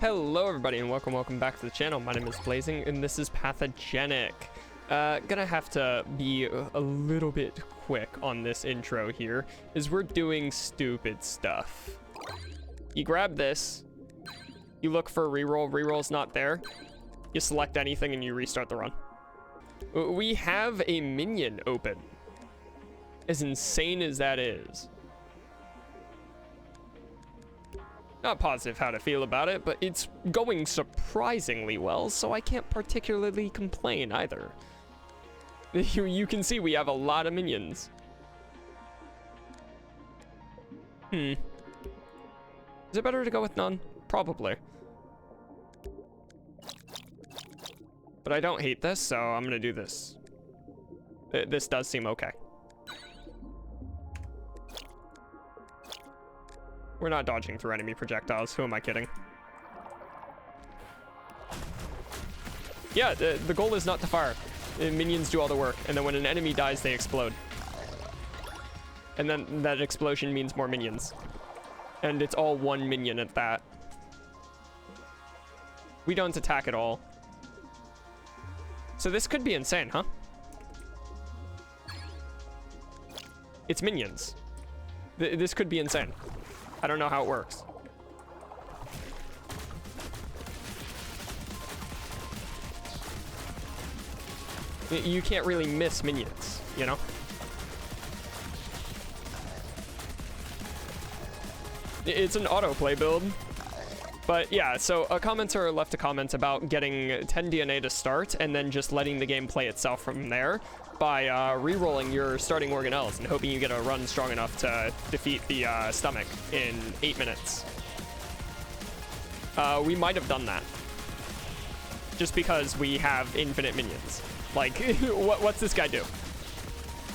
Hello everybody and welcome back to the channel. My name is Blazing and this is Pathogenic. Gonna have to be a little bit quick on this intro here, as we're doing stupid stuff. You grab this, you look for a reroll, reroll's not there, you select anything and you restart the run. We have a minion open. As insane as that is. Not positive how to feel about it, but it's going surprisingly well, so I can't particularly complain either. You can see we have a lot of minions. Is it better to go with none? Probably. But I don't hate this, so I'm gonna do this. This does seem okay. We're not dodging through enemy projectiles. Who am I kidding? Yeah, the goal is not to fire. Minions do all the work, and then when an enemy dies, they explode. And then that explosion means more minions. And it's all one minion at that. We don't attack at all. So this could be insane, huh? It's minions. This could be insane. I don't know how it works. You can't really miss minions, you know? It's an autoplay build. But yeah, so a commenter left a comment about getting 10 DNA to start and then just letting the game play itself from there by re-rolling your starting organelles and hoping you get a run strong enough to defeat the stomach in 8 minutes. We might have done that. Just because we have infinite minions. Like, what's this guy do?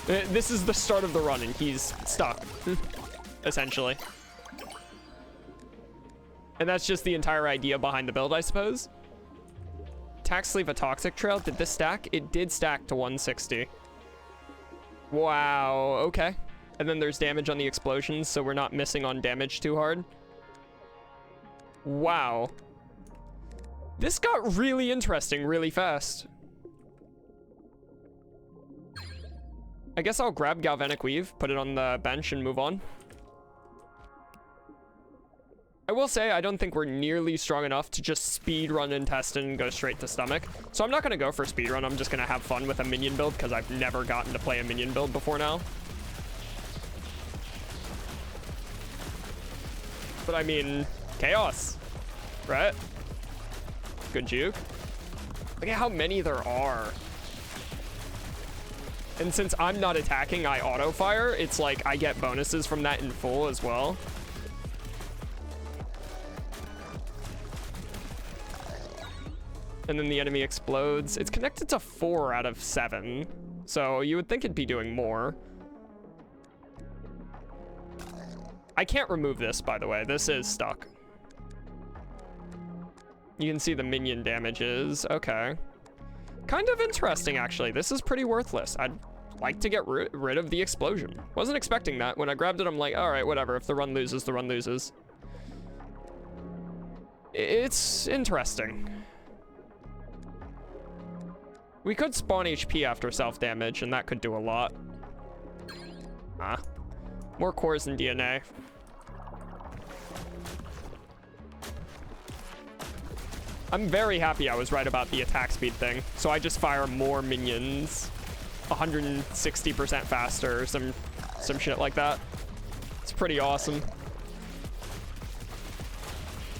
This is the start of the run and he's stuck, essentially. And that's just the entire idea behind the build, I suppose. Tax Sleeve a Toxic Trail. Did this stack? It did stack to 160. Wow, okay. And then there's damage on the explosions, so we're not missing on damage too hard. Wow. This got really interesting really fast. I guess I'll grab Galvanic Weave, put it on the bench, and move on. I will say, I don't think we're nearly strong enough to just speedrun intestine and go straight to stomach. So I'm not going to go for speedrun. I'm just going to have fun with a minion build because I've never gotten to play a minion build before now. But I mean, chaos, right? Good juke. Look at how many there are. And since I'm not attacking, I auto-fire. It's like I get bonuses from that in full as well. And then the enemy explodes. It's connected to 4 out of 7. So you would think it'd be doing more. I can't remove this, by the way. This is stuck. You can see the minion damages. Okay. Kind of interesting, actually. This is pretty worthless. I'd like to get rid of the explosion. Wasn't expecting that. When I grabbed it, I'm like, all right, whatever. If the run loses, the run loses. It's interesting. We could spawn HP after self-damage, and that could do a lot. More cores and DNA. I'm very happy I was right about the attack speed thing. So I just fire more minions 160% faster, some shit like that. It's pretty awesome.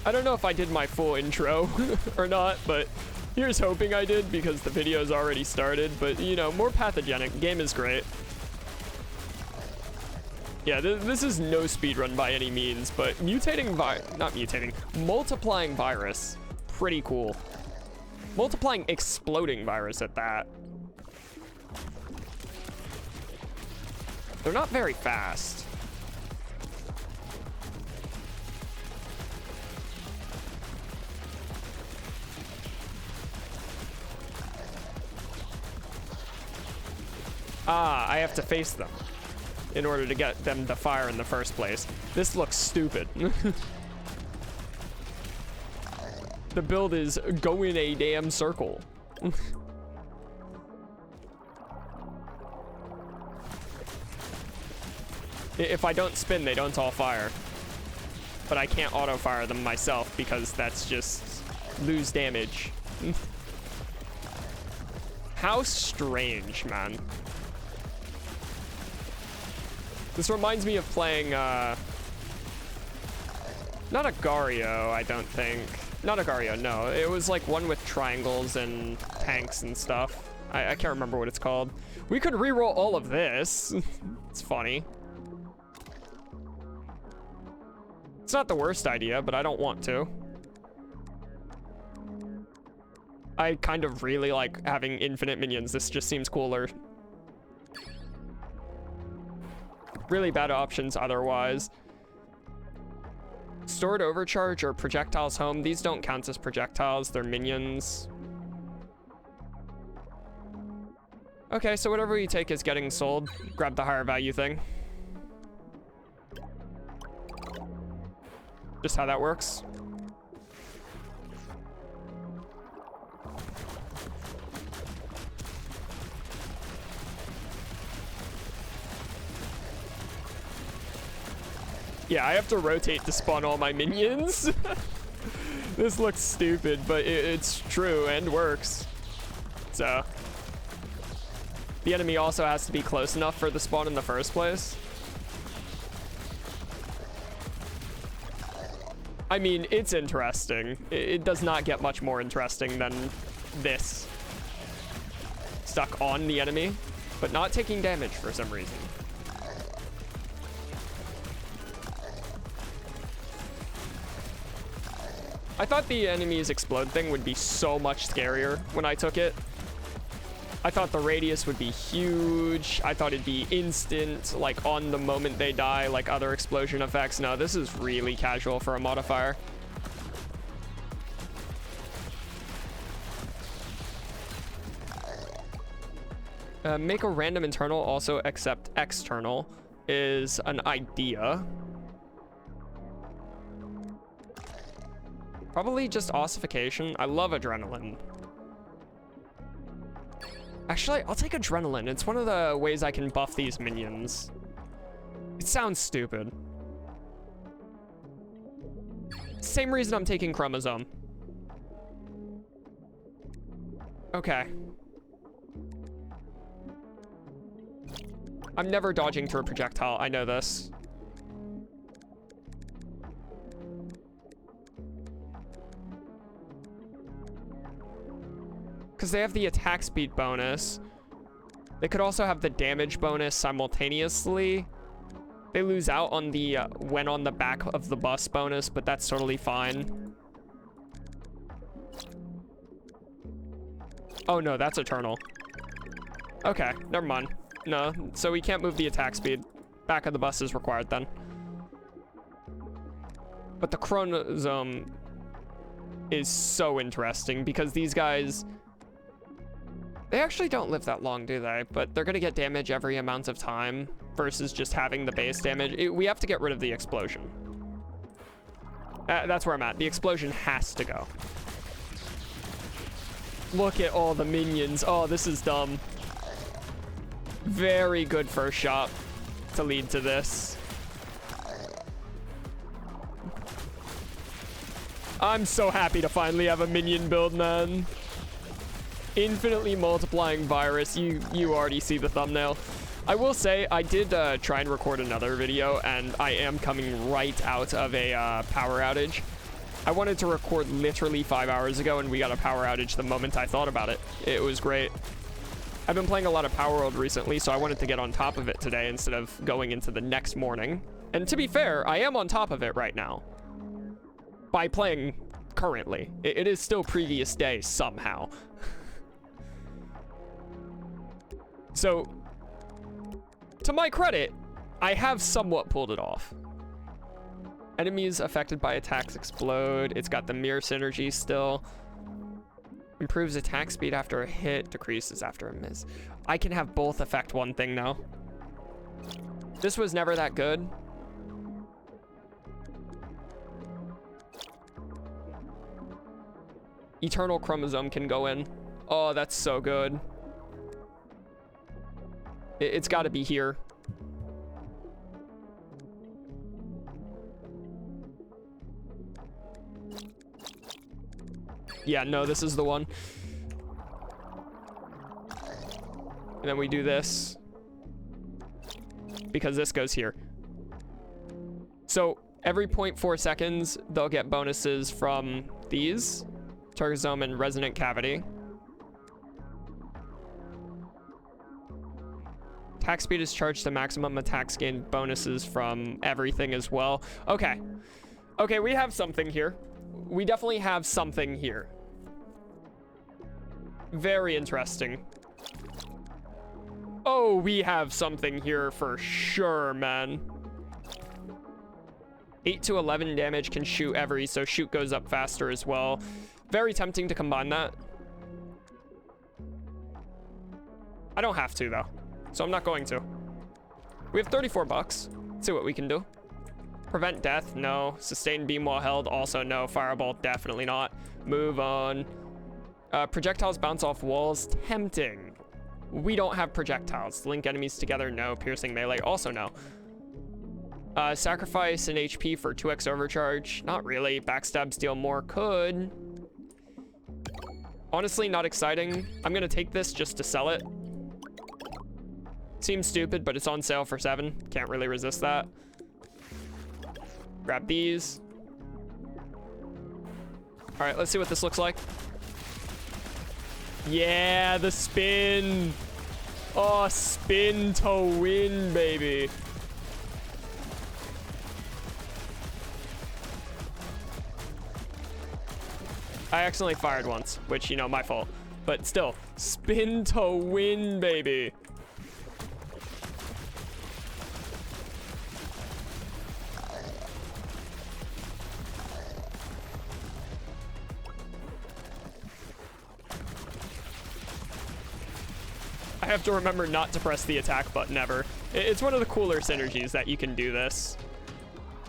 I don't know if I did my full intro or not, but here's hoping I did because the video's already started. But, you know, more Pathogenic. Game is great. Yeah, this is no speedrun by any means, but multiplying virus. Pretty cool. Multiplying exploding virus at that. They're not very fast. I have to face them in order to get them to fire in the first place. This looks stupid. The build is go in a damn circle. If I don't spin, they don't all fire. But I can't auto-fire them myself because that's just lose damage. How strange, man. This reminds me of playing, not Agario, I don't think. Not Agario, no. It was like one with triangles and tanks and stuff. I can't remember what it's called. We could reroll all of this. It's funny. It's not the worst idea, but I don't want to. I kind of really like having infinite minions. This just seems cooler. Really bad options otherwise. Stored overcharge or projectiles home. These don't count as projectiles. They're minions. Okay, so whatever you take is getting sold. Grab the higher value thing. Just how that works. Yeah, I have to rotate to spawn all my minions. This looks stupid, but it's true and works. So, the enemy also has to be close enough for the spawn in the first place. I mean, it's interesting. It does not get much more interesting than this. Stuck on the enemy, but not taking damage for some reason. I thought the enemy's explode thing would be so much scarier when I took it. I thought the radius would be huge. I thought it'd be instant, like on the moment they die, like other explosion effects. No, this is really casual for a modifier. Make a random internal also accept external is an idea. Probably just ossification. I love adrenaline. Actually, I'll take adrenaline. It's one of the ways I can buff these minions. It sounds stupid. Same reason I'm taking chromosome. Okay. I'm never dodging through a projectile. I know this. Because they have the attack speed bonus. They could also have the damage bonus simultaneously. They lose out on the when on the back of the bus bonus, but that's totally fine. Oh no, that's eternal. Okay, never mind. No, so we can't move the attack speed. Back of the bus is required then. But the chromosome is so interesting because these guys... They actually don't live that long, do they? But they're gonna get damage every amount of time versus just having the base damage. We have to get rid of the explosion. That's where I'm at. The explosion has to go. Look at all the minions. Oh, this is dumb. Very good first shot to lead to this. I'm so happy to finally have a minion build, man. Infinitely multiplying virus. You already see the thumbnail. I will say I did try and record another video, and I am coming right out of a power outage. I wanted to record literally 5 hours ago, and we got a power outage the moment I thought about it. It was great. I've been playing a lot of Power World recently, so I wanted to get on top of it today instead of going into the next morning. And to be fair, I am on top of it right now by playing currently. It is still previous day somehow. So, to my credit, I have somewhat pulled it off. Enemies affected by attacks explode. It's got the mirror synergy still. Improves attack speed after a hit, decreases after a miss. I can have both affect one thing now. This was never that good. Eternal chromosome can go in. Oh, that's so good. It's got to be here. Yeah, no, this is the one. And then we do this. Because this goes here. So every 0.4 seconds, they'll get bonuses from these. Targosome and resonant cavity. Attack speed is charged to maximum. Attacks gain bonuses from everything as well. Okay. Okay, we have something here. We definitely have something here. Very interesting. Oh, we have something here for sure, man. 8 to 11 damage can shoot every, so shoot goes up faster as well. Very tempting to combine that. I don't have to, though, so I'm not going to. We have 34 bucks. Let's see what we can do. Prevent death, no. Sustain beam while held, also no. Fireball, definitely not. Move on. Projectiles bounce off walls, tempting. We don't have projectiles. Link enemies together, no. Piercing melee, also no. Sacrifice an HP for 2x overcharge, not really. Backstab, steal more, could. Honestly, not exciting. I'm gonna take this just to sell it. Seems stupid, but it's on sale for 7. Can't really resist that. Grab these. All right, let's see what this looks like. Yeah, the spin. Oh, spin to win, baby. I accidentally fired once, which, you know, my fault. But still, spin to win, baby. I have to remember not to press the attack button ever. It's one of the cooler synergies that you can do this.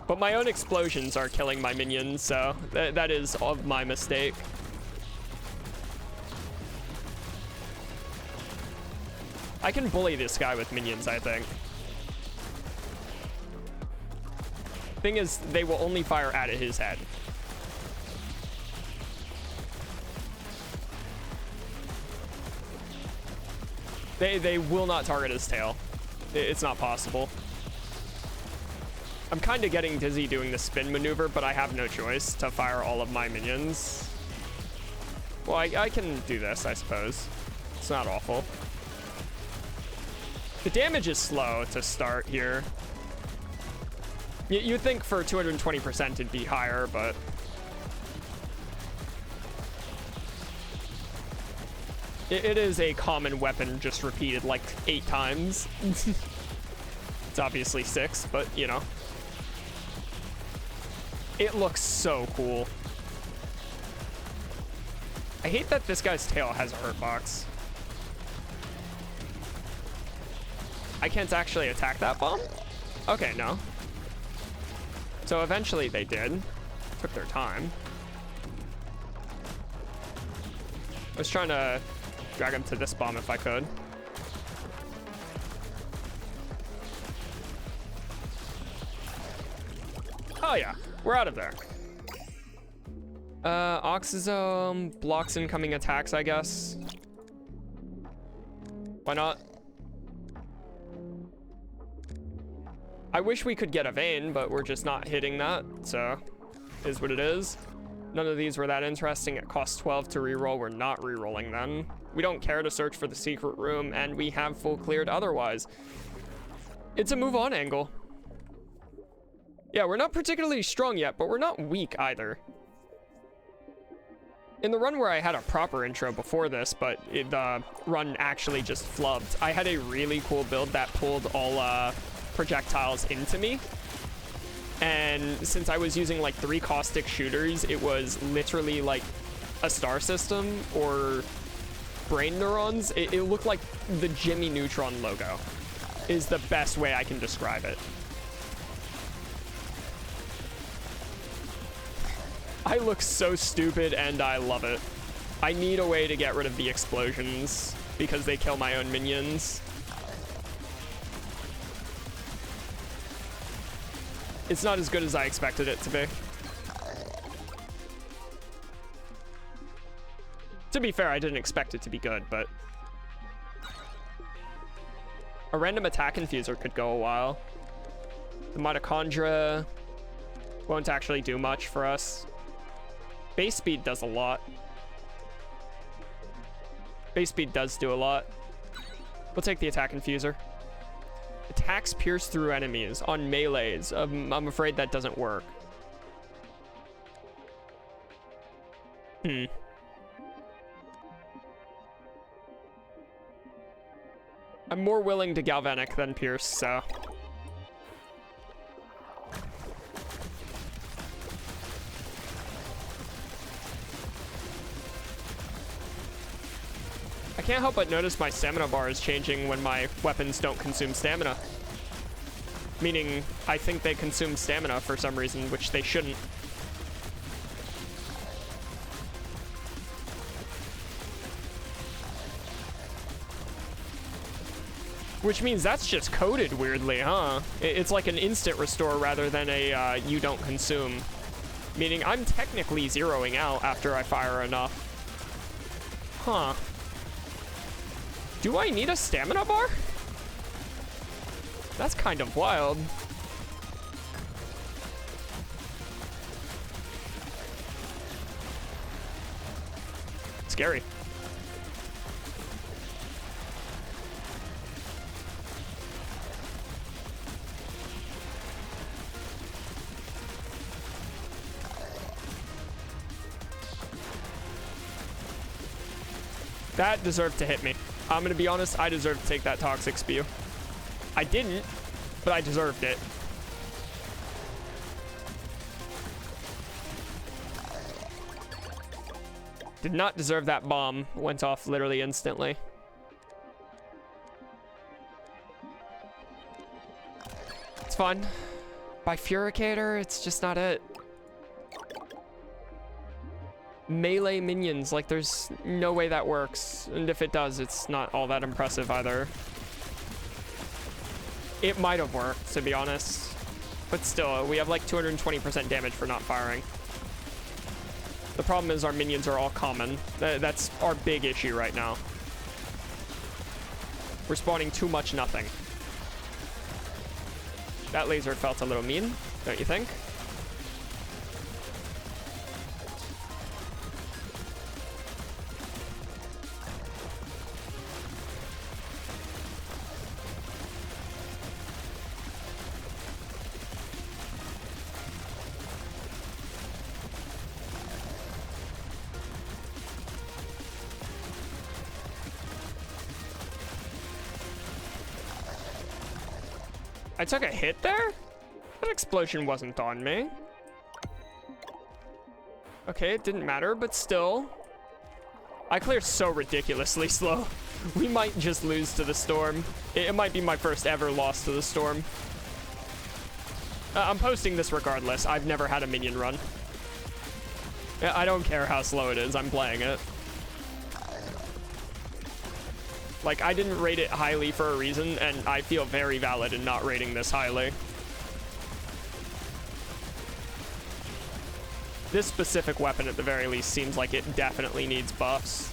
But my own explosions are killing my minions, so that is of my mistake. I can bully this guy with minions, I think. Thing is, they will only fire at his head. They will not target his tail. It's not possible. I'm kind of getting dizzy doing the spin maneuver, but I have no choice to fire all of my minions. Well, I can do this, I suppose. It's not awful. The damage is slow to start here. You'd think for 220% it'd be higher, but... It is a common weapon just repeated like 8 times. It's obviously 6, but you know. It looks so cool. I hate that this guy's tail has a hurt box. I can't actually attack that bomb? Okay, no. So eventually they did. Took their time. I was trying to drag him to this bomb if I could. Oh yeah, we're out of there. Oxysome blocks incoming attacks, I guess. Why not? I wish we could get a vein, but we're just not hitting that, so is what it is. None of these were that interesting. It costs 12 to reroll. We're not rerolling them. We don't care to search for the secret room, and we have full cleared otherwise. It's a move on angle. Yeah, we're not particularly strong yet, but we're not weak either. In the run where I had a proper intro before this, but the run actually just flubbed, I had a really cool build that pulled all projectiles into me. And since I was using like 3 caustic shooters, it was literally like a star system or brain neurons. It looked like the Jimmy Neutron logo is the best way I can describe it. I look so stupid and I love it. I need a way to get rid of the explosions because they kill my own minions. It's not as good as I expected it to be. To be fair, I didn't expect it to be good, but a random attack infuser could go a while. The mitochondria won't actually do much for us. Base speed does a lot. Base speed does do a lot. We'll take the attack infuser. Attacks pierce through enemies on melees. I'm afraid that doesn't work. I'm more willing to galvanic than pierce, so. I can't help but notice my stamina bar is changing when my weapons don't consume stamina. Meaning, I think they consume stamina for some reason, which they shouldn't. Which means that's just coded weirdly, huh? It's like an instant restore rather than a you don't consume. Meaning I'm technically zeroing out after I fire enough. Huh. Do I need a stamina bar? That's kind of wild. Scary. That deserved to hit me. I'm gonna be honest, I deserve to take that toxic spew. I didn't, but I deserved it. Did not deserve that bomb. Went off literally instantly. It's fine. Bifurcator, it's just not it. Melee minions, like there's no way that works. And if it does, it's not all that impressive either. It might have worked, to be honest. But still, we have like 220% damage for not firing. The problem is our minions are all common. That's our big issue right now. We're spawning too much nothing. That laser felt a little mean, don't you think? I took a hit there? That explosion wasn't on me. Okay, it didn't matter, but still. I clear so ridiculously slow. We might just lose to the storm. It might be my first ever loss to the storm. I'm posting this regardless. I've never had a minion run. I don't care how slow it is. I'm playing it. Like, I didn't rate it highly for a reason, and I feel very valid in not rating this highly. This specific weapon, at the very least, seems like it definitely needs buffs.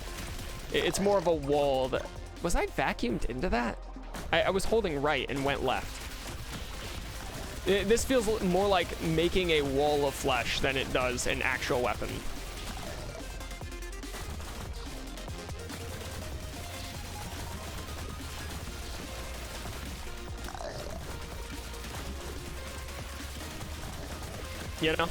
It's more of a wall that... Was I vacuumed into that? I was holding right and went left. This feels more like making a wall of flesh than it does an actual weapon. You know?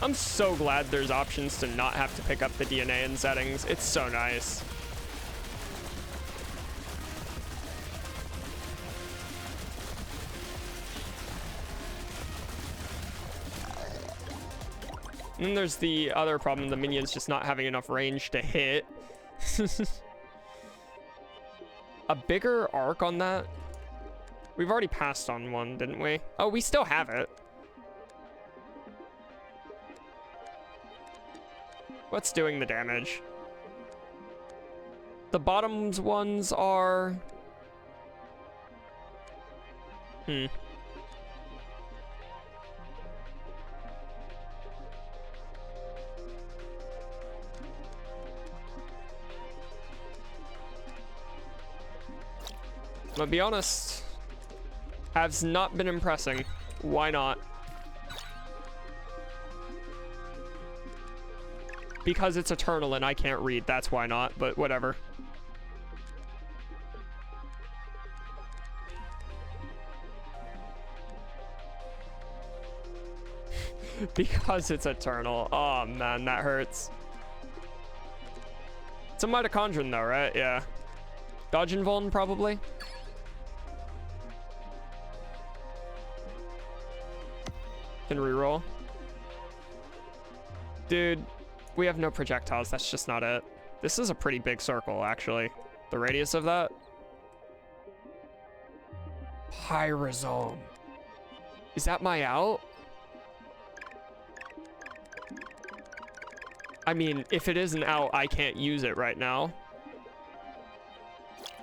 I'm so glad there's options to not have to pick up the DNA in settings. It's so nice. And then there's the other problem, the minions just not having enough range to hit. A bigger arc on that? We've already passed on one, didn't we? Oh, we still have it. What's doing the damage? The bottoms ones are... I'm gonna be honest, has not been impressing. Why not? Because it's eternal and I can't read, that's why not, but whatever. Because it's eternal. Oh man, that hurts. It's a mitochondrion though, right? Yeah. Dodge invuln probably. Can reroll. Dude, we have no projectiles. That's just not it. This is a pretty big circle, actually. The radius of that. Pyrosome. Is that my out? I mean, if it isn't out, I can't use it right now.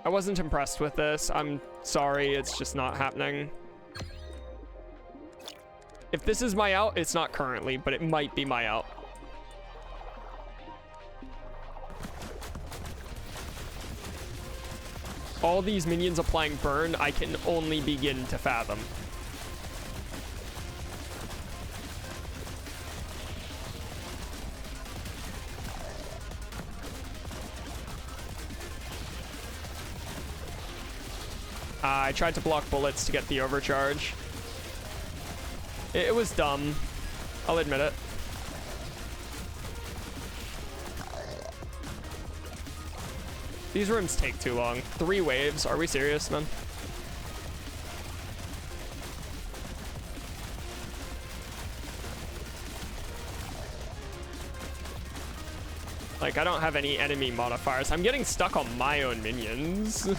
I wasn't impressed with this. I'm sorry, it's just not happening. If this is my out, it's not currently, but it might be my out. All these minions applying burn, I can only begin to fathom. I tried to block bullets to get the overcharge. It was dumb. I'll admit it. These rooms take too long. 3 waves. Are we serious, man? Like, I don't have any enemy modifiers. I'm getting stuck on my own minions.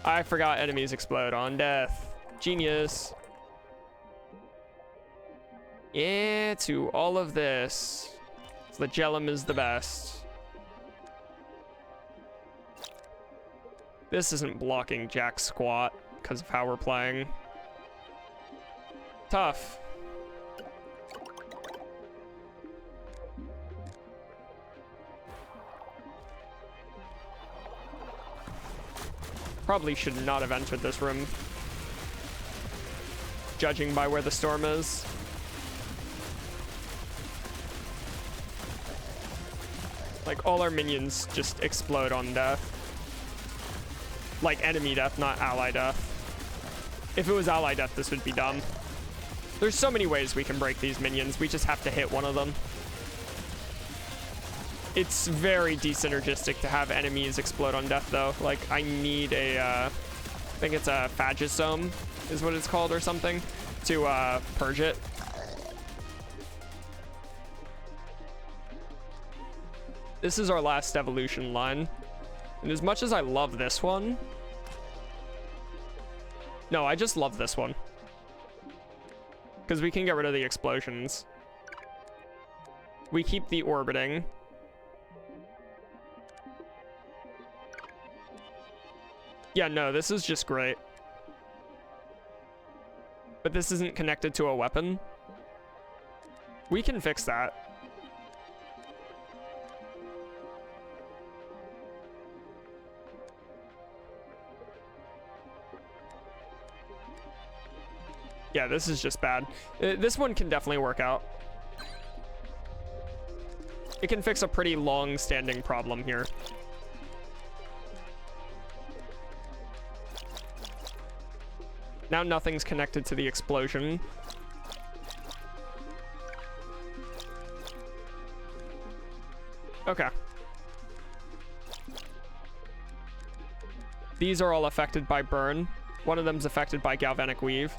I forgot enemies explode on death. Genius. Yeah, to all of this. Flagellum is the best. This isn't blocking jack squat because of how we're playing. Tough. Probably should not have entered this room, judging by where the storm is. Like, all our minions just explode on death. Like, enemy death, not ally death. If it was ally death, this would be dumb. There's so many ways we can break these minions. We just have to hit one of them. It's very desynergistic to have enemies explode on death, though. Like, I need a, I think it's a phagosome is what it's called or something, to purge it. This is our last evolution line. And as much as I love this one... No, I just love this one. Because we can get rid of the explosions. We keep the orbiting. Yeah, no, this is just great. But this isn't connected to a weapon. We can fix that. Yeah, this is just bad. This one can definitely work out. It can fix a pretty long-standing problem here. Now nothing's connected to the explosion. Okay. These are all affected by burn. One of them's affected by galvanic weave.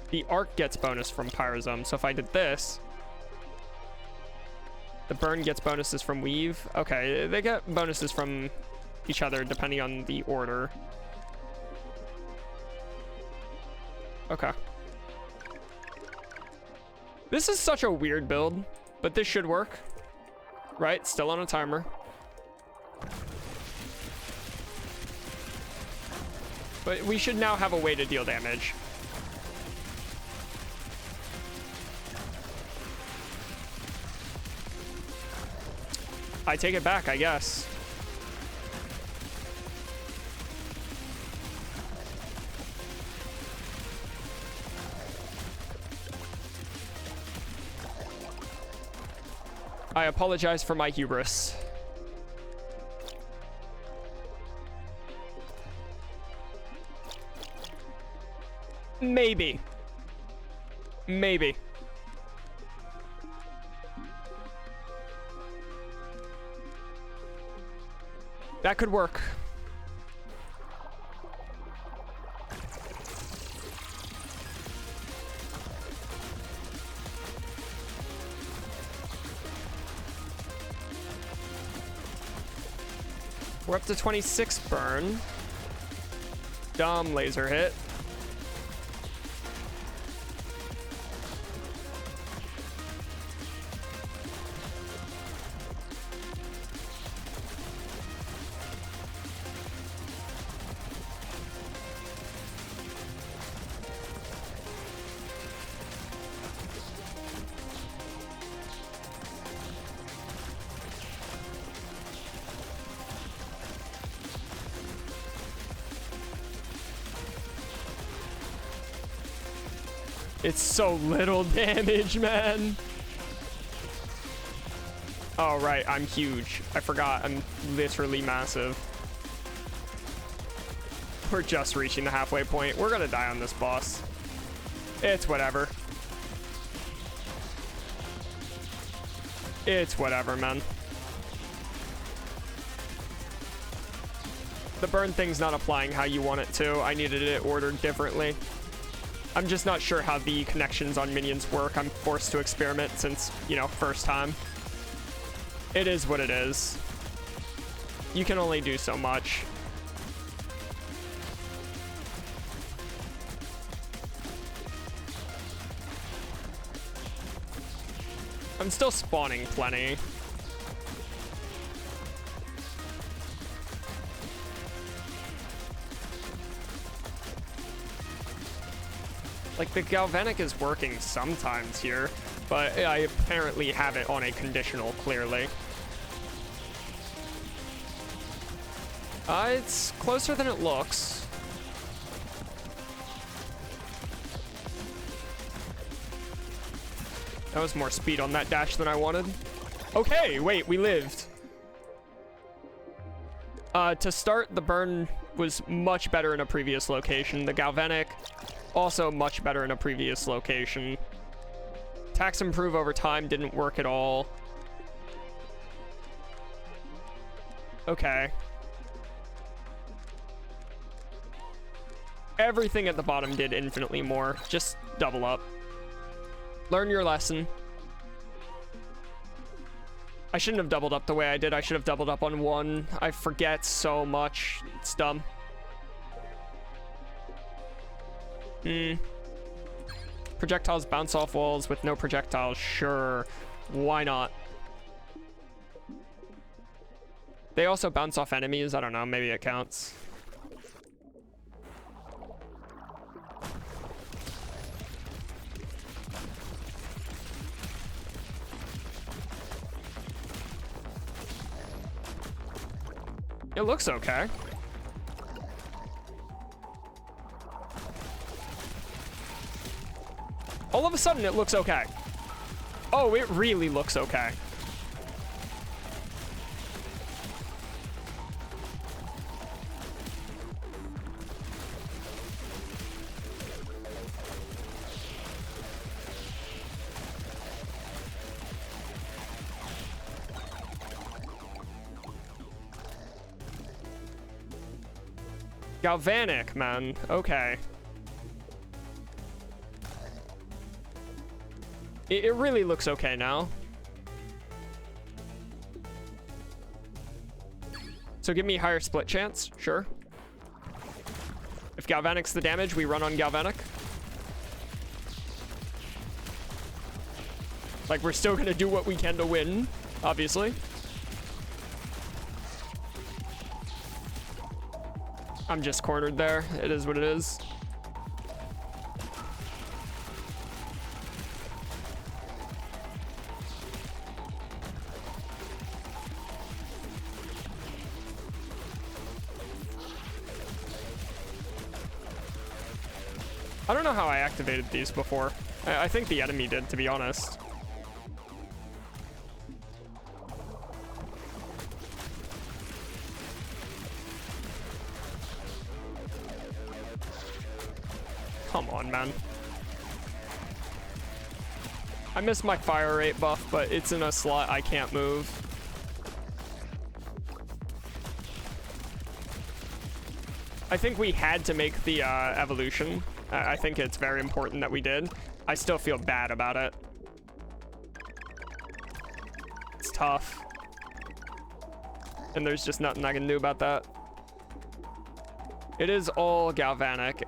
The arc gets bonus from pyrosome, so if I did this, the burn gets bonuses from weave. Okay, they get bonuses from each other depending on the order. Okay. This is such a weird build, but this should work. Right, still on a timer. But we should now have a way to deal damage. I take it back, I guess. I apologize for my hubris. Maybe. Maybe. That could work. We're up to 26 burn. Dumb laser hit. It's so little damage, man. Oh, right, I'm huge. I forgot, I'm literally massive. We're just reaching the halfway point. We're gonna die on this boss. It's whatever. It's whatever, man. The burn thing's not applying how you want it to. I needed it ordered differently. I'm just not sure how the connections on minions work. I'm forced to experiment since, you know, first time. It is what it is. You can only do so much. I'm still spawning plenty. Like, the galvanic is working sometimes here, but I apparently have it on a conditional, clearly. It's closer than it looks. That was more speed on that dash than I wanted. Okay, wait, we lived. To start, the burn was much better in a previous location. The galvanic, also much better in a previous location. Attacks improve over time, didn't work at all. Okay. Everything at the bottom did infinitely more. Just double up. Learn your lesson. I shouldn't have doubled up the way I did. I should have doubled up on one. I forget so much. It's dumb. Projectiles bounce off walls with no projectiles. Sure. Why not? They also bounce off enemies. I don't know. Maybe it counts. It looks okay. All of a sudden, it looks okay. Oh, it really looks okay. Galvanic, man. Okay. It really looks okay now. So give me higher split chance, sure. If Galvanic's the damage, we run on Galvanic. Like, we're still gonna do what we can to win, obviously. I'm just cornered there. It is what it is. I don't know how I activated these before. I think the enemy did, to be honest. Come on, man. I missed my fire rate buff, but it's in a slot I can't move. I think we had to make the evolution. I think it's very important that we did. I still feel bad about it. It's tough. And there's just nothing I can do about that. It is all galvanic.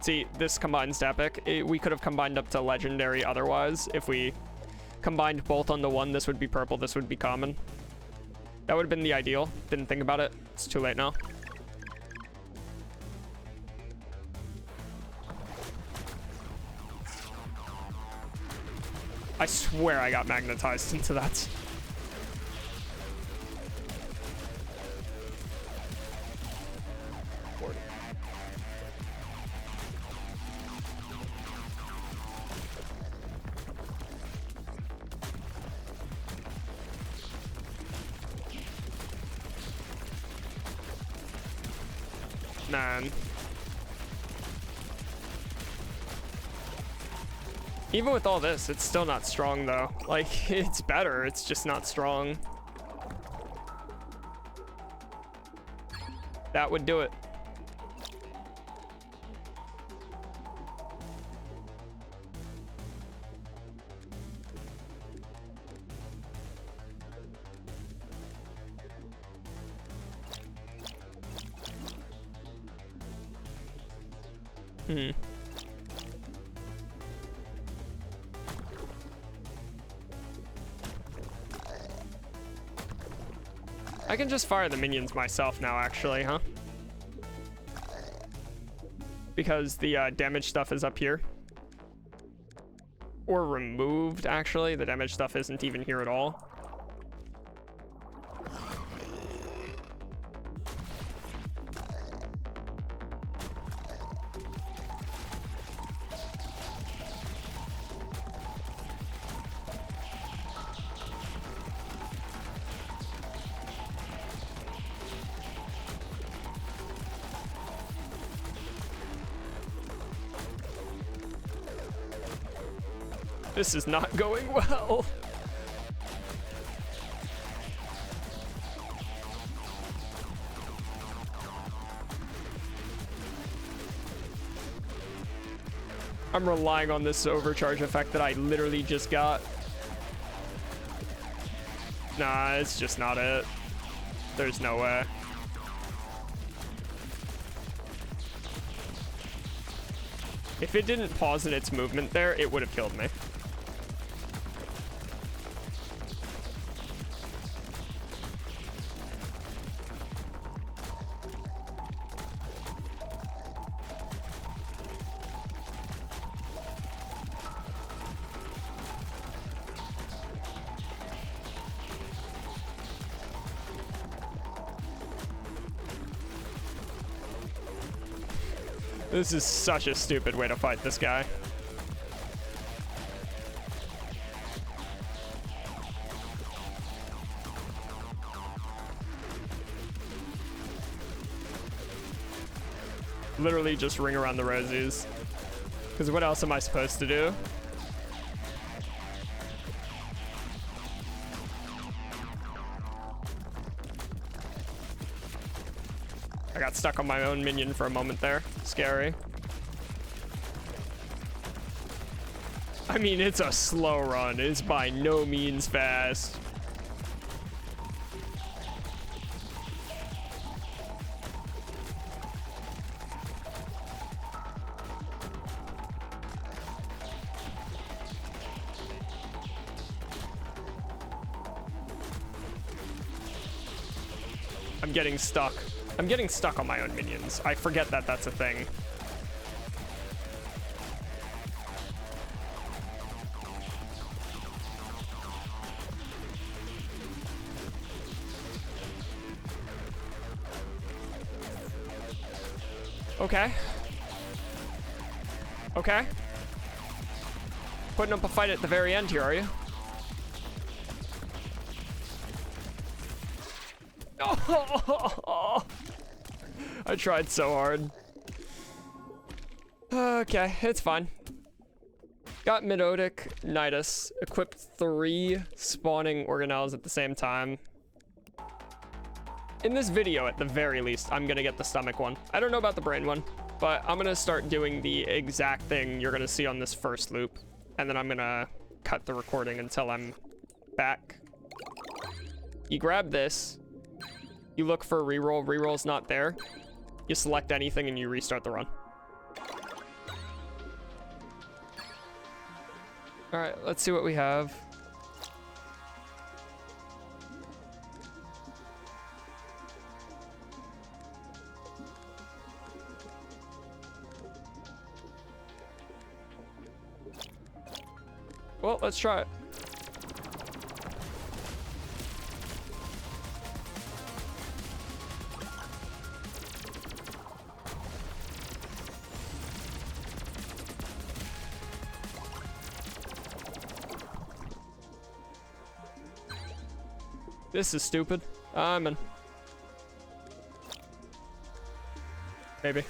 See, this combines to epic. We could have combined up to legendary otherwise. If we combined both on the one, this would be purple, this would be common. That would have been the ideal. Didn't think about it. It's too late now. I swear I got magnetized into that. Man. Even with all this, it's still not strong though. Like, it's better, it's just not strong. That would do it. I can just fire the minions myself now, actually, huh? Because the damage stuff is up here. Or removed, actually. The damage stuff isn't even here at all. This is not going well. I'm relying on this overcharge effect that I literally just got. Nah, it's just not it. There's no way. If it didn't pause in its movement there, it would have killed me. This is such a stupid way to fight this guy. Literally just ring around the rosies. Because what else am I supposed to do? I got stuck on my own minion for a moment there. Scary. I mean, it's a slow run. It's by no means fast. I'm getting stuck. I'm getting stuck on my own minions. I forget that that's a thing. Okay. Okay. Putting up a fight at the very end here, are you? Oh, I tried so hard. Okay, it's fine. Got Midodic, Nidus, equipped 3 spawning organelles at the same time. In this video, at the very least, I'm gonna get the stomach one. I don't know about the brain one, but I'm gonna start doing the exact thing you're gonna see on this first loop. And then I'm gonna cut the recording until I'm back. You grab this, you look for a reroll, reroll's not there. You select anything and you restart the run. All right, let's see what we have. Well, let's try it. This is stupid. I'm in. Maybe.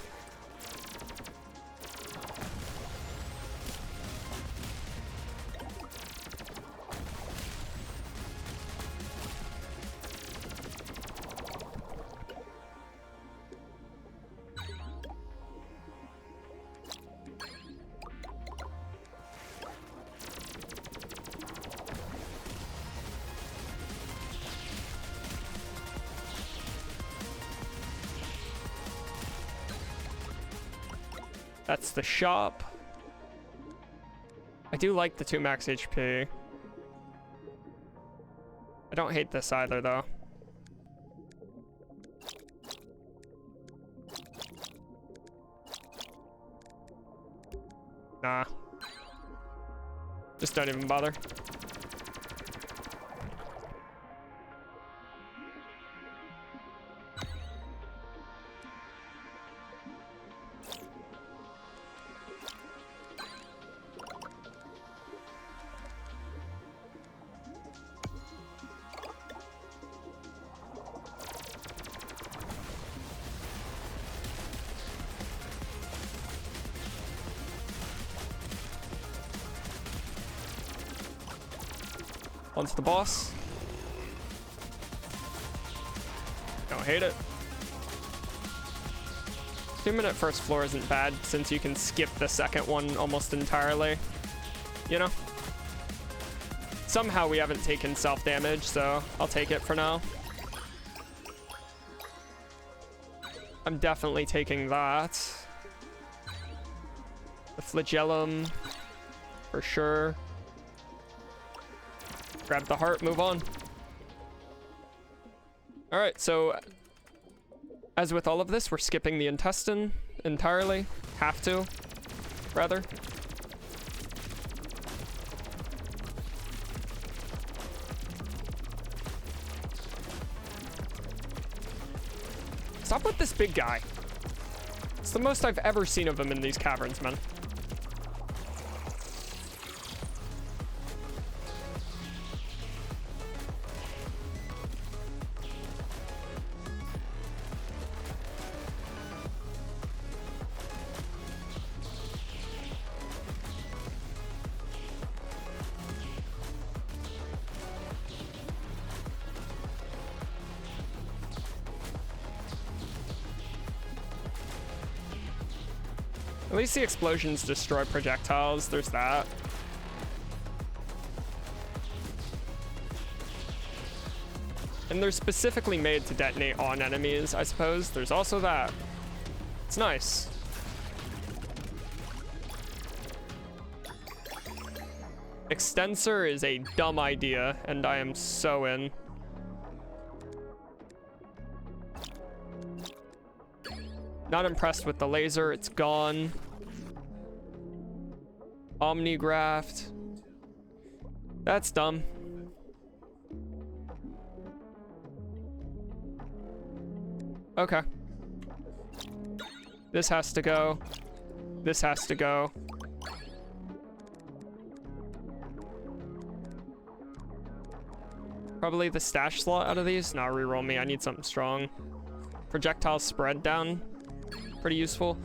That's the shop. I do like the 2 max HP. I don't hate this either, though. Nah. Just don't even bother. Onto the boss. Don't hate it. 2-minute first floor isn't bad since you can skip the second one almost entirely. You know? Somehow we haven't taken self-damage, so I'll take it for now. I'm definitely taking that. The flagellum, for sure. Grab the heart, move on. All right, so as with all of this, we're skipping the intestine entirely. Have to, rather. Stop with this big guy. It's the most I've ever seen of him in these caverns, man. At least the explosions destroy projectiles, there's that. And they're specifically made to detonate on enemies, I suppose. There's also that. It's nice. Extensor is a dumb idea, and I am so in. Not impressed with the laser. It's gone. Omnigraft. That's dumb. Okay. This has to go. This has to go. Probably the stash slot out of these. Nah, reroll me. I need something strong. Projectile spread down. Pretty useful.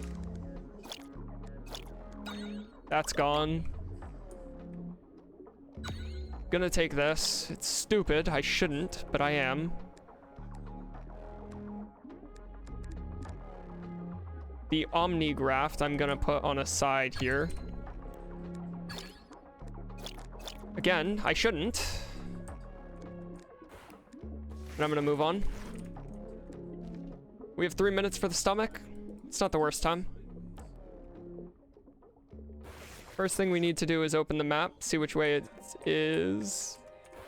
That's gone. Gonna take this. It's stupid. I shouldn't, but I am. The Omnigraft I'm gonna put on a side here. Again, I shouldn't. And I'm gonna move on. We have 3 minutes for the stomach. It's not the worst time. First thing we need to do is open the map, see which way it is.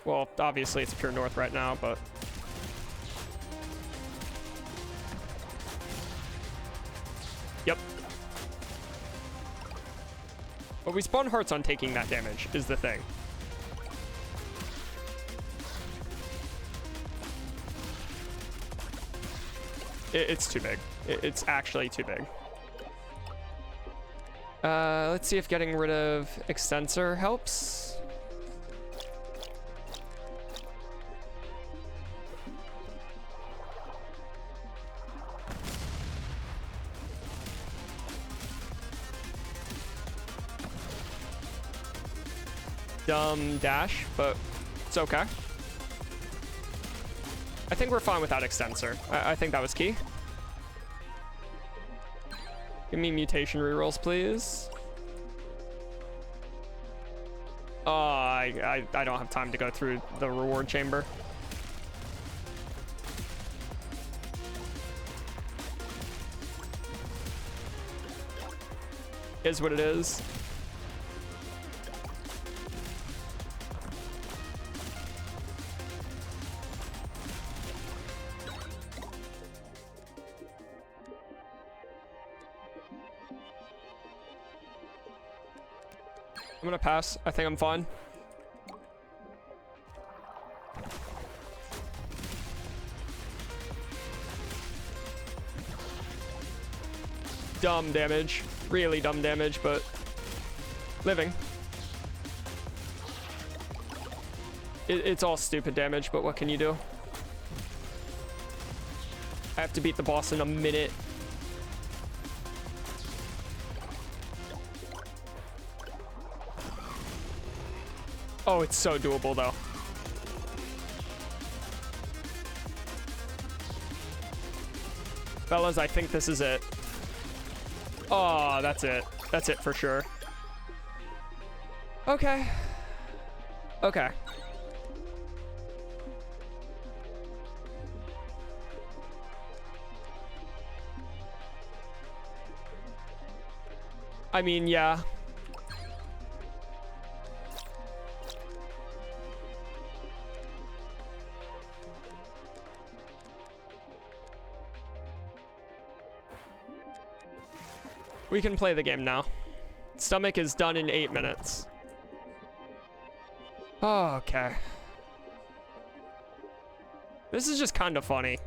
Well, obviously it's pure north right now, but... Yep. But we spawn hearts on taking that damage, is the thing. It's too big. It's actually too big. Let's see if getting rid of extensor helps. Dumb dash, but it's okay. I think we're fine without extensor. I think that was key. Give me mutation rerolls, please. Oh, I don't have time to go through the reward chamber. Is what it is. I'm gonna pass. I think I'm fine. Dumb damage. Really dumb damage, but living. It's all stupid damage, but what can you do? I have to beat the boss in a minute. Oh, it's so doable, though. Fellas, I think this is it. Oh, that's it. That's it for sure. Okay. Okay. I mean, yeah. We can play the game now. Stomach is done in 8 minutes. Oh, okay. This is just kind of funny.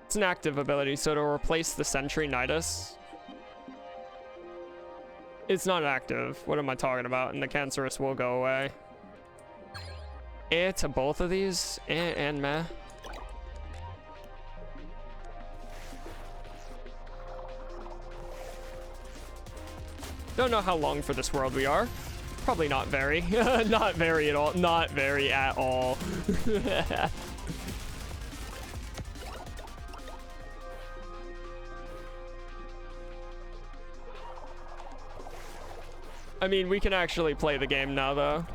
It's an active ability, so to replace the Sentry Nidus. It's not active. What am I talking about? And the Cancerous will go away. To both of these? And meh. Don't know how long for this world we are. Probably not very. Not very at all. Not very at all. I mean, we can actually play the game now, though.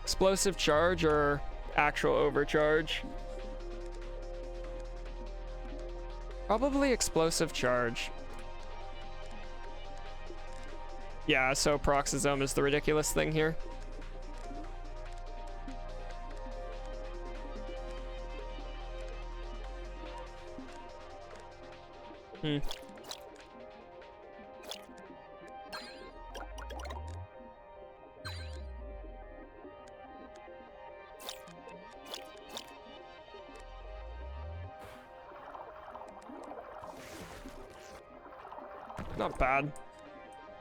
Explosive charge or actual overcharge? Probably explosive charge. Yeah, so Paroxysome is the ridiculous thing here. Hmm. Not bad.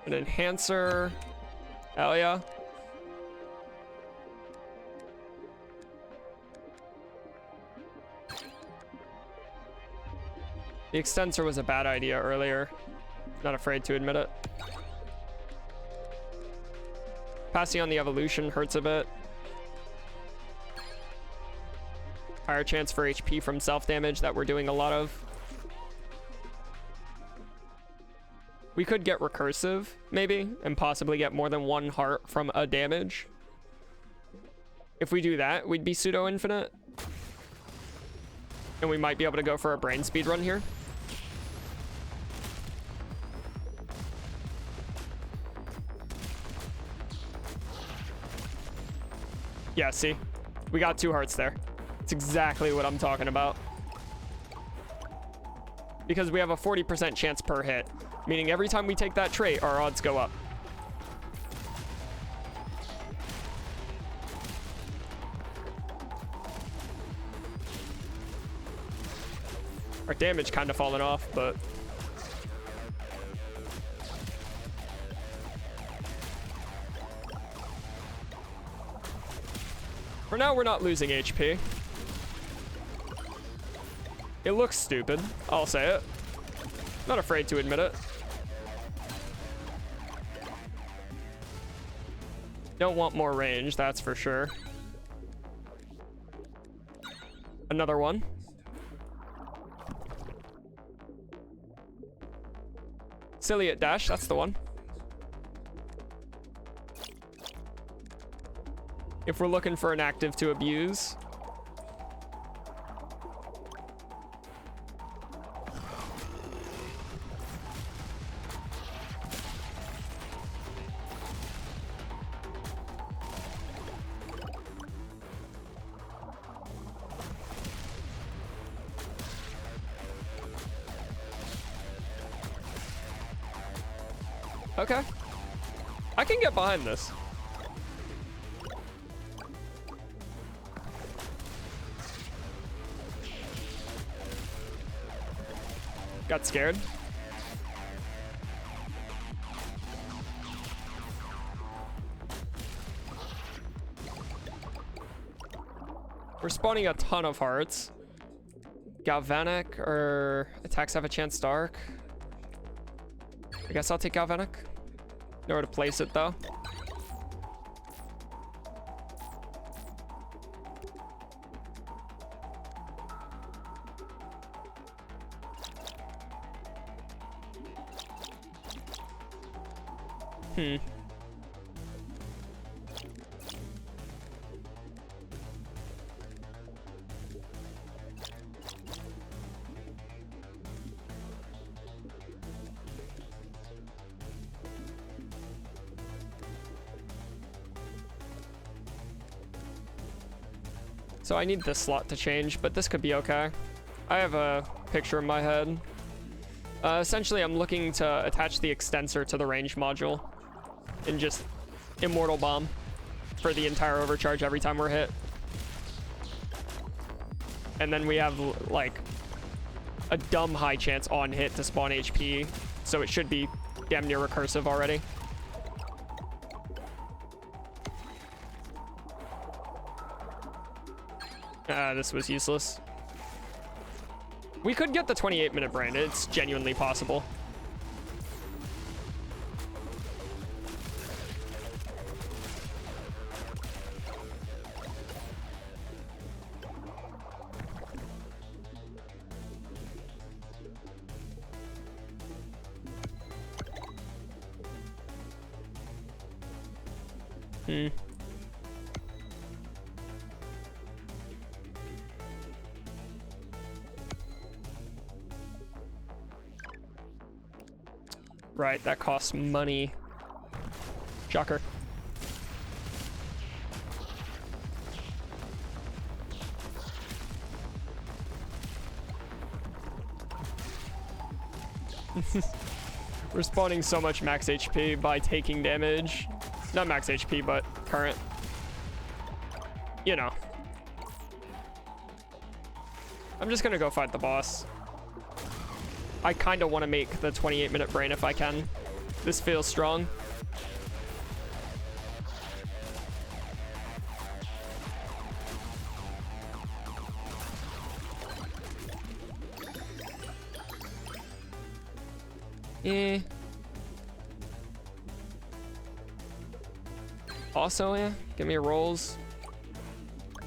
An enhancer. Hell yeah. The extensor was a bad idea earlier. Not afraid to admit it. Passing on the evolution hurts a bit. Higher chance for HP from self-damage that we're doing a lot of. We could get recursive, maybe, and possibly get more than one heart from a damage. If we do that, we'd be pseudo-infinite. And we might be able to go for a brain speed run here. Yeah, see? We got 2 hearts there. It's exactly what I'm talking about. Because we have a 40% chance per hit, meaning every time we take that trait, our odds go up. Our damage kind of fallen off, but... for now, we're not losing HP. It looks stupid, I'll say it. Not afraid to admit it. Don't want more range, that's for sure. Another one. Ciliate dash, that's the one. If we're looking for an active to abuse. Okay. I can get behind this. Got scared. We're spawning a ton of hearts. Galvanic or attacks have a chance dark. I guess I'll take Galvanic. Nowhere to place it though. So I need this slot to change, but this could be okay. I have a picture in my head. Essentially, I'm looking to attach the extensor to the range module and just immortal bomb for the entire overcharge every time we're hit. And then we have like a dumb high chance on hit to spawn HP, so it should be damn near recursive already. This was useless. We could get the 28-minute brand. It's genuinely possible. Right, that costs money. Shocker. We're spawning so much max HP by taking damage. Not max HP, but current. You know. I'm just gonna go fight the boss. I kind of want to make the 28-minute brain if I can. This feels strong. Also, give me rolls.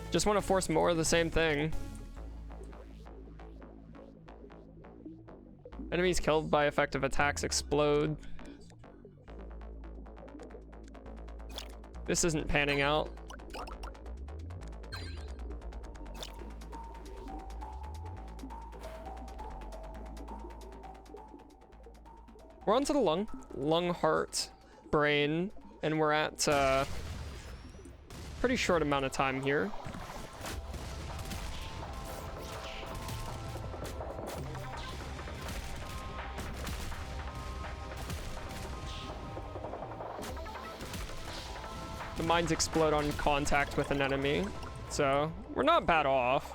Just want to force more of the same thing. Enemies killed by effective attacks explode. This isn't panning out. We're onto the lung, heart, brain, and we're at pretty short amount of time here. The mines explode on contact with an enemy, so we're not bad off.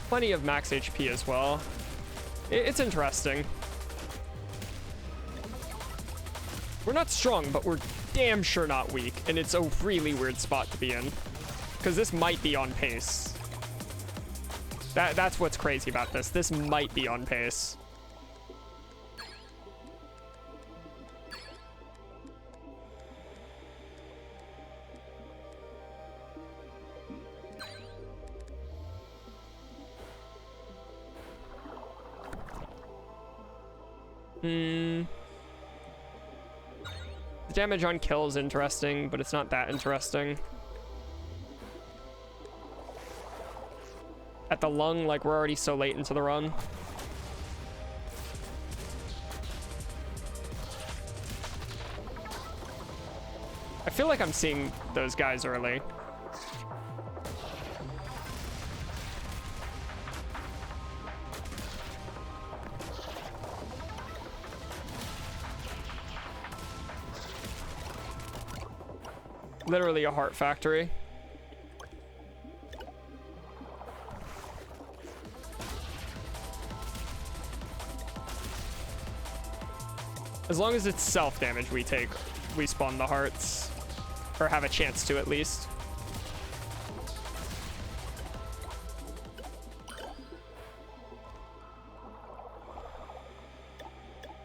Plenty of max HP as well. It's interesting. We're not strong, but we're damn sure not weak, and it's a really weird spot to be in. Because this might be on pace. That's what's crazy about this. This might be on pace. The damage on kill is interesting, but it's not that interesting. At the lung, like, we're already so late into the run. I feel like I'm seeing those guys early. Literally a heart factory. As long as it's self-damage we take, we spawn the hearts. Or have a chance to, at least.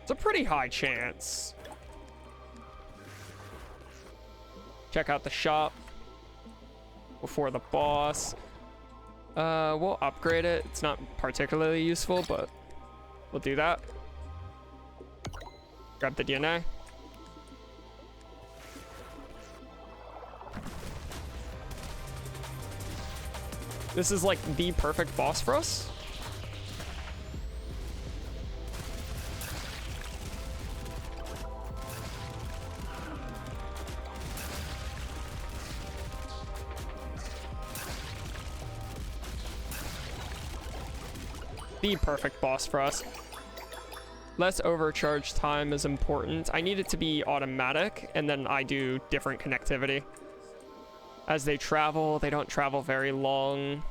It's a pretty high chance. Check out the shop before the boss. We'll upgrade it. It's not particularly useful, but we'll do that. Grab the DNA. This is like the perfect boss for us. The perfect boss for us. Less overcharge time is important. I need it to be automatic, and then I do different connectivity. As they travel, they don't travel very long.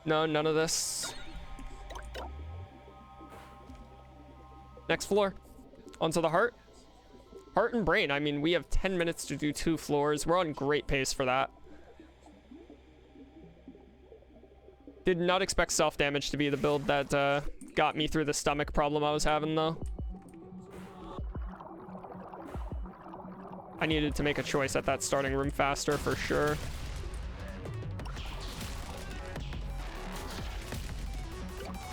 No, none of this. Next floor. Onto the heart. Heart and brain. I mean, we have 10 minutes to do 2 floors. We're on great pace for that. Did not expect self-damage to be the build that got me through the stomach problem I was having, though. I needed to make a choice at that starting room faster, for sure.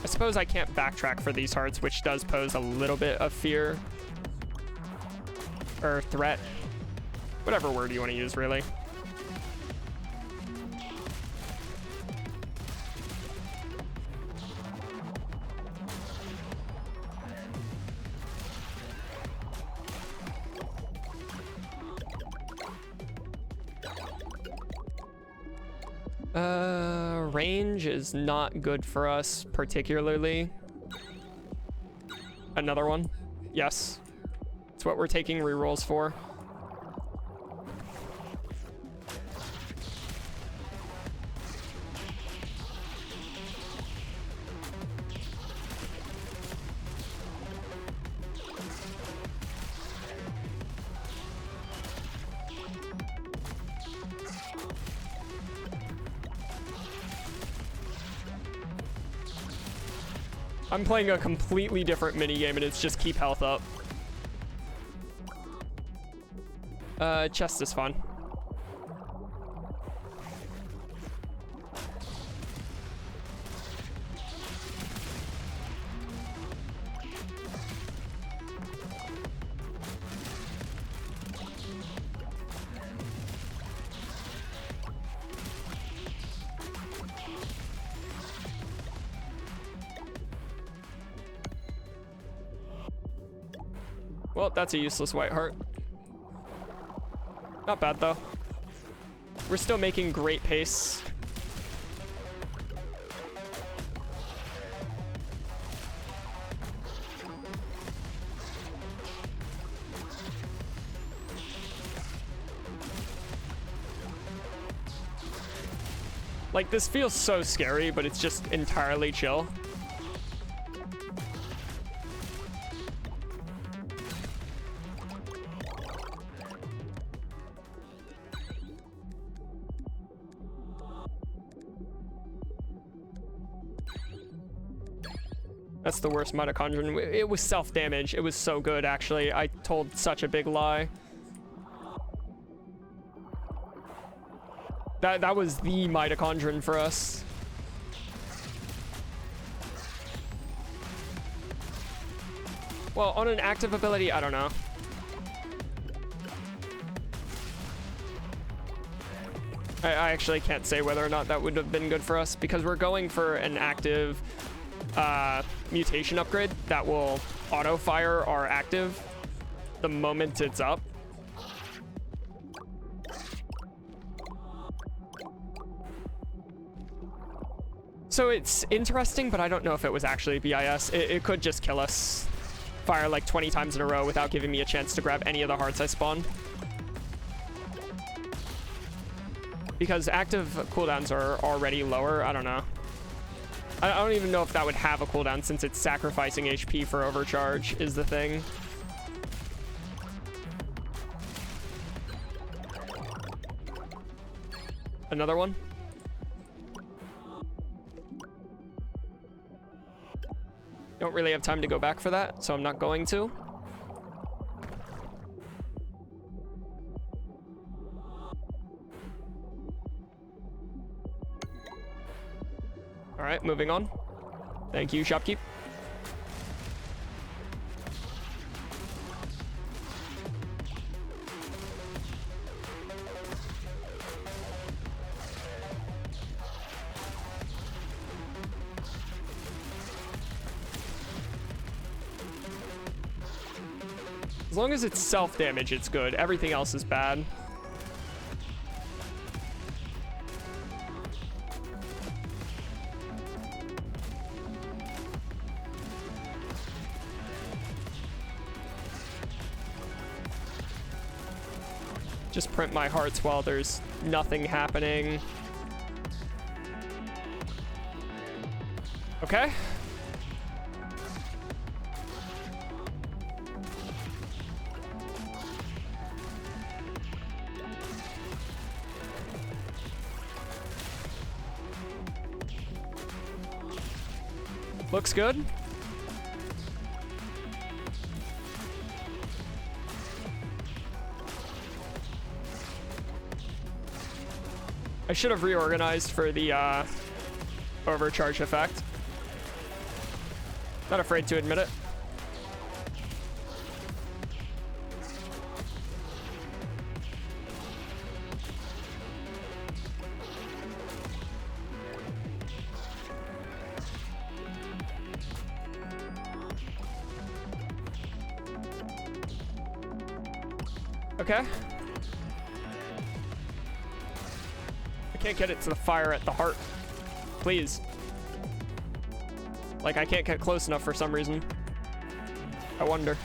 I suppose I can't backtrack for these hearts, which does pose a little bit of fear. Or threat. Whatever word you want to use, really. Range is not good for us particularly. Another one. Yes. It's what we're taking rerolls for. I'm playing a completely different minigame and it's just keep health up. Chest is fun. Well, that's a useless white heart. Not bad, though. We're still making great pace. Like, this feels so scary, but it's just entirely chill. That's the worst mitochondrion. It was self-damage. It was so good, actually. I told such a big lie. That was the mitochondrion for us. Well, on an active ability, I don't know. I actually can't say whether or not that would have been good for us because we're going for an active mutation upgrade that will auto fire our active the moment it's up. So it's interesting, but I don't know if it was actually BIS. It could just kill us. Fire like 20 times in a row without giving me a chance to grab any of the hearts I spawned. Because active cooldowns are already lower. I don't know. I don't even know if that would have a cooldown since it's sacrificing HP for overcharge is the thing. Another one. Don't really have time to go back for that, so I'm not going to. All right, moving on. Thank you, shopkeep. As long as it's self-damage, it's good. Everything else is bad. Just print my hearts while there's nothing happening. Okay. Looks good. I should have reorganized for the overcharge effect. Not afraid to admit it. Okay. I can't get it to the fire at the heart. Please. Like, I can't get close enough for some reason. I wonder.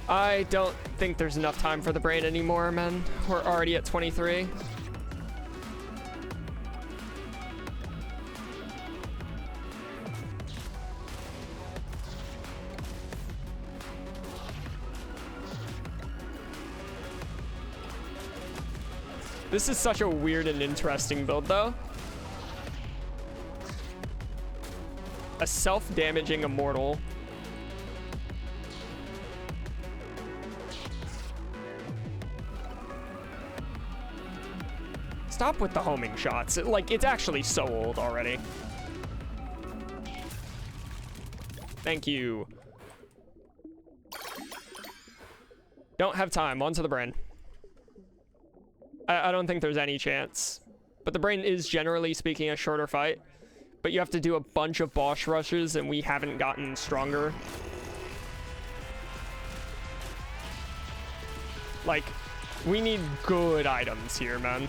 I don't think there's enough time for the brain anymore, man. We're already at 23. This is such a weird and interesting build, though. A self-damaging immortal. Stop with the homing shots. Like, it's actually so old already. Thank you. Don't have time. On to the brain. I don't think there's any chance. But the brain is, generally speaking, a shorter fight. But you have to do a bunch of boss rushes, and we haven't gotten stronger. Like, we need good items here, man.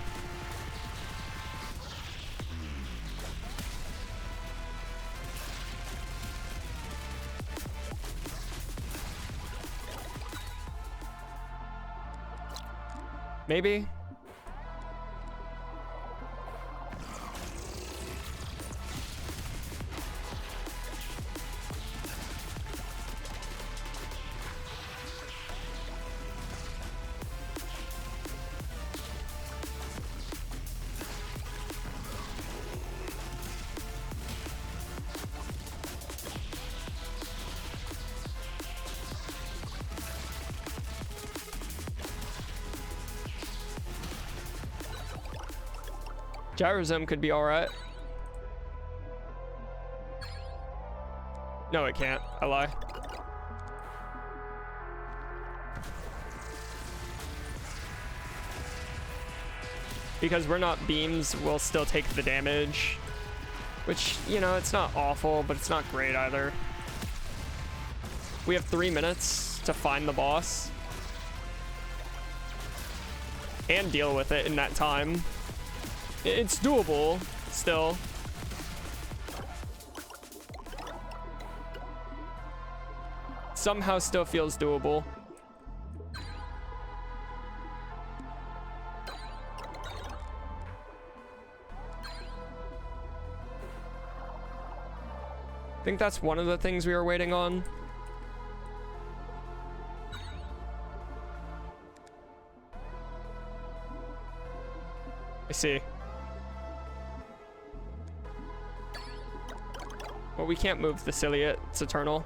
Maybe? Gyrosome could be alright. No, it can't. I lie. Because we're not beams, we'll still take the damage. Which, you know, it's not awful, but it's not great either. We have 3 minutes to find the boss. And deal with it in that time. It's doable, still. Somehow still feels doable. I think that's one of the things we were waiting on. I see. Well, we can't move the ciliate. It's eternal.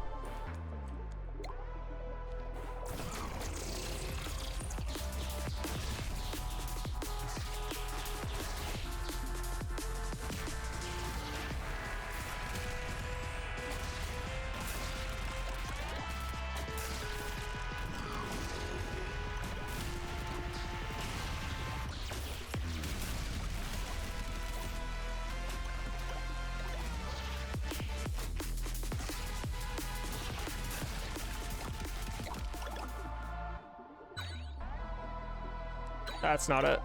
That's not it.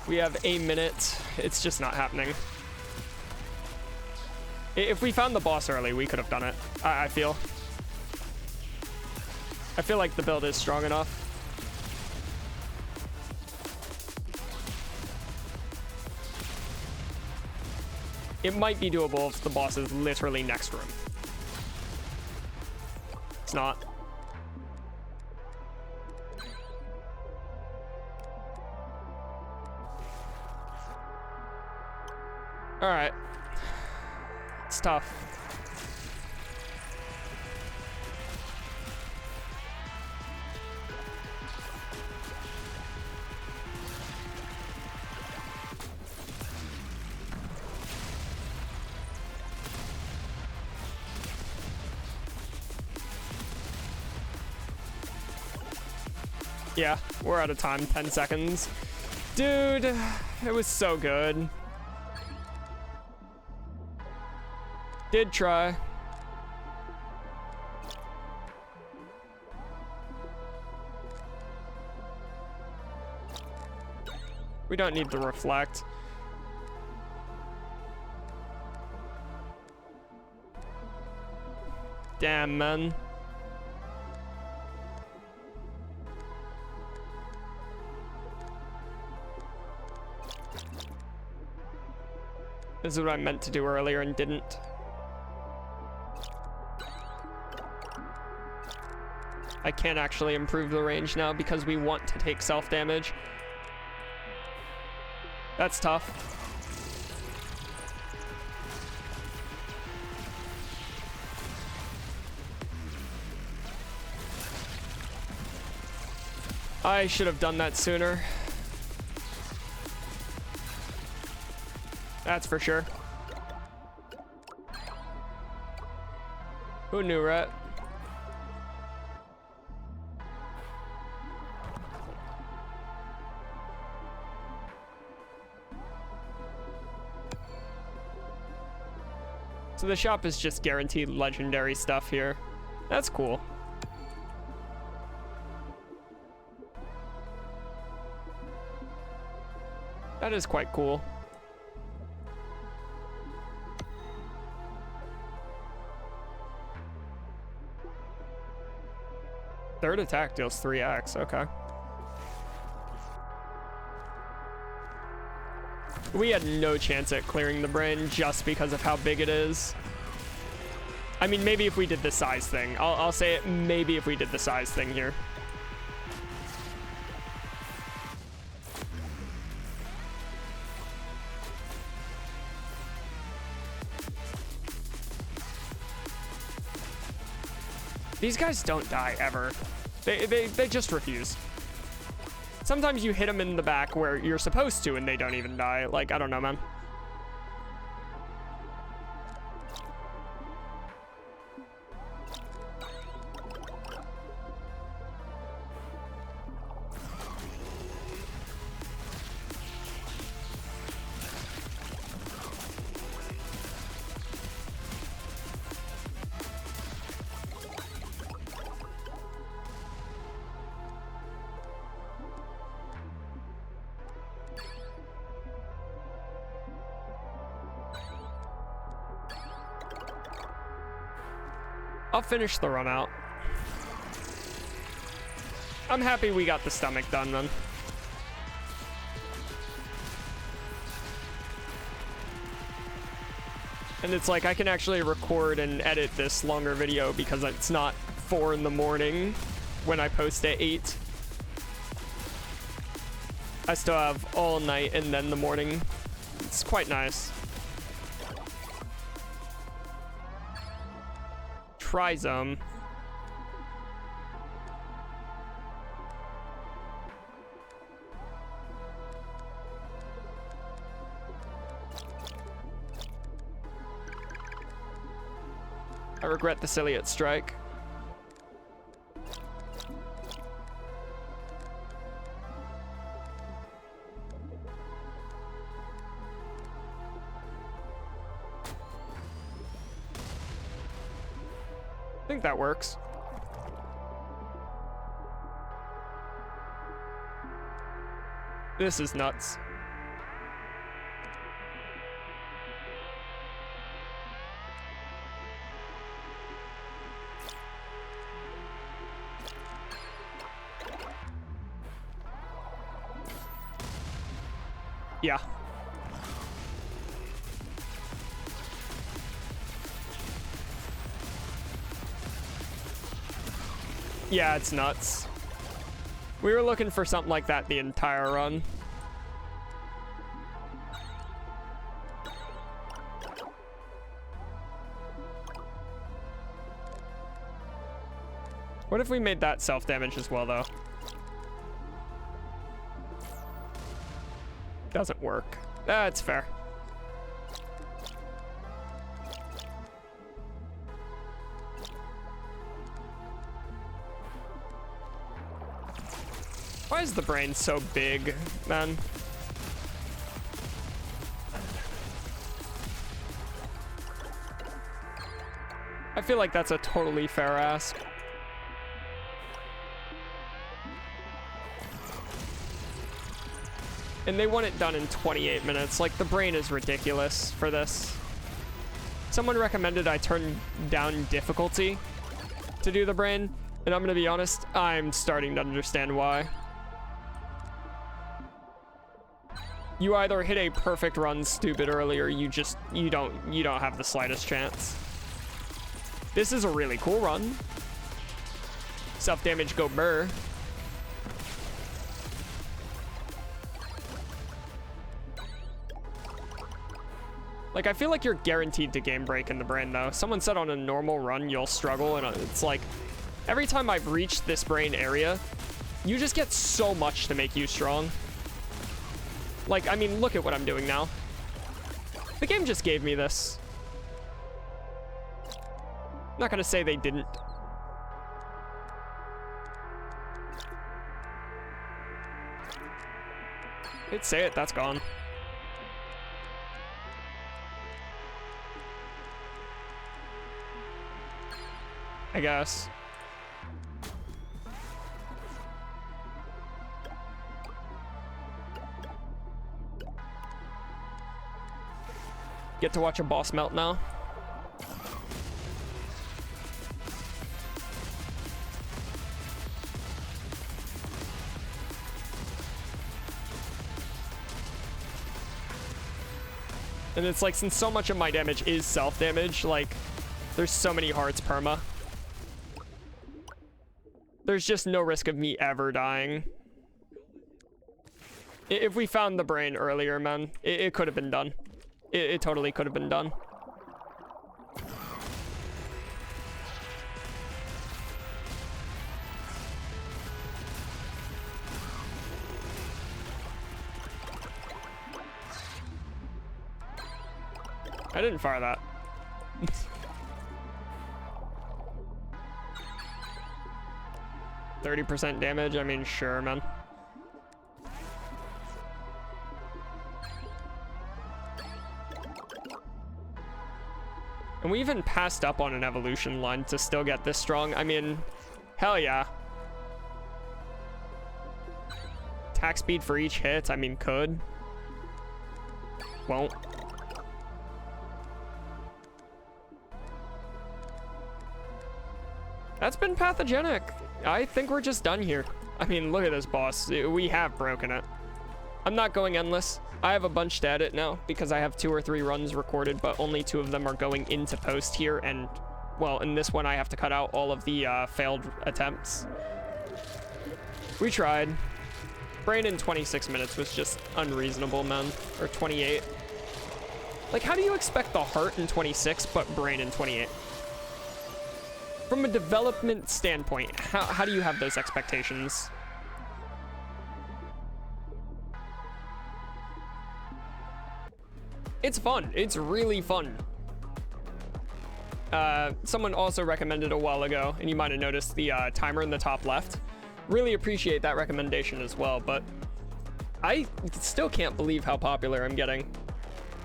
We have a minute. It's just not happening. If we found the boss early, we could have done it. I feel like the build is strong enough. It might be doable if the boss is literally next room. It's not. All right. It's tough. Yeah, we're out of time. 10 seconds. Dude, it was so good. Did try. We don't need to reflect. Damn, man. This is what I meant to do earlier and didn't. I can't actually improve the range now because we want to take self-damage. That's tough. I should have done that sooner. That's for sure. Who knew, right? So the shop is just guaranteed legendary stuff here. That's cool. That is quite cool. Third attack deals 3x, okay. We had no chance at clearing the brain just because of how big it is. I mean, maybe if we did the size thing. I'll say it, maybe if we did the size thing here. These guys don't die ever. They just refuse. Sometimes you hit them in the back where you're supposed to and they don't even die. Like, I don't know, man. I'll finish the run out. I'm happy we got the stomach done, then. And it's like I can actually record and edit this longer video because it's not 4 in the morning when I post at 8. I still have all night and then the morning. It's quite nice. Trizome. I regret the ciliate strike. I think that works. This is nuts. Yeah. Yeah, it's nuts. We were looking for something like that the entire run. What if we made that self-damage as well, though? Doesn't work. That's fair. Why is the brain so big, man? I feel like that's a totally fair ask. And they want it done in 28 minutes. Like, the brain is ridiculous for this. Someone recommended I turn down difficulty to do the brain, and I'm gonna be honest, I'm starting to understand why. You either hit a perfect run stupid early, or you don't have the slightest chance. This is a really cool run. Self-damage go burr. Like, I feel like you're guaranteed to game break in the brain, though. Someone said on a normal run, you'll struggle, and it's like, every time I've reached this brain area, you just get so much to make you strong. Like, I mean, look at what I'm doing now. The game just gave me this. I'm not gonna say they didn't. I'd say it, that's gone. I guess. Get to watch a boss melt now. And it's like, since so much of my damage is self-damage, like, there's so many hearts perma. There's just no risk of me ever dying. If we found the brain earlier, man, it could have been done. It totally could have been done. I didn't fire that. 30% damage, I mean, sure, man. And we even passed up on an evolution line to still get this strong. I mean, hell yeah. Attack speed for each hit, I mean, could. Won't. That's been Pathogenic. I think we're just done here. I mean, look at this boss. We have broken it. I'm not going endless. I have a bunch to edit now because I have 2 or 3 runs recorded, but only 2 of them are going into post here. And, well, in this one, I have to cut out all of the failed attempts. We tried. Brain in 26 minutes was just unreasonable, man. Or 28. Like, how do you expect the heart in 26, but brain in 28? From a development standpoint, how do you have those expectations? It's fun. It's really fun. Someone also recommended a while ago, and you might have noticed the timer in the top left. Really appreciate that recommendation as well, but I still can't believe how popular I'm getting.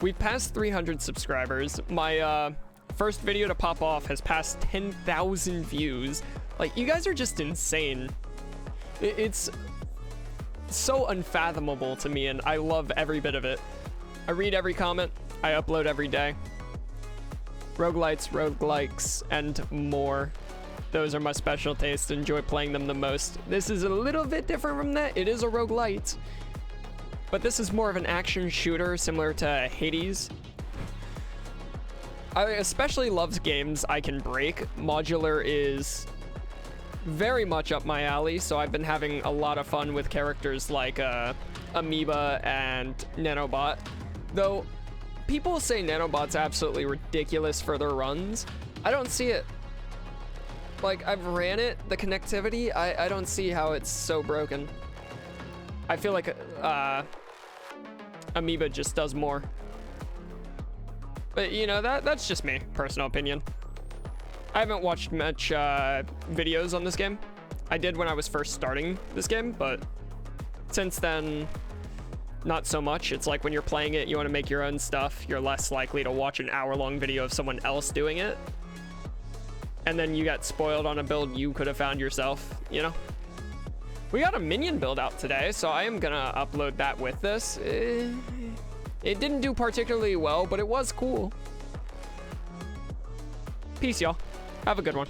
We've passed 300 subscribers. My first video to pop off has passed 10,000 views. Like, you guys are just insane. It's so unfathomable to me, and I love every bit of it. I read every comment. I upload every day. Roguelikes, and more. Those are my special tastes. Enjoy playing them the most. This is a little bit different from that. It is a roguelite, but this is more of an action shooter similar to Hades. I especially love games I can break. Modular is very much up my alley, so I've been having a lot of fun with characters like Amoeba and Nanobot. Though, people say Nanobot's absolutely ridiculous for their runs. I don't see it. Like, I've ran it, the connectivity, I don't see how it's so broken. I feel like Amoeba just does more. But, you know, that's just me, personal opinion. I haven't watched much videos on this game. I did when I was first starting this game, but since then, not so much. It's like when you're playing it, you want to make your own stuff. You're less likely to watch an hour-long video of someone else doing it. and then you got spoiled on a build you could have found yourself, you know? We got a minion build out today, so I am gonna upload that with this. It didn't do particularly well, but it was cool. Peace, y'all. Have a good one.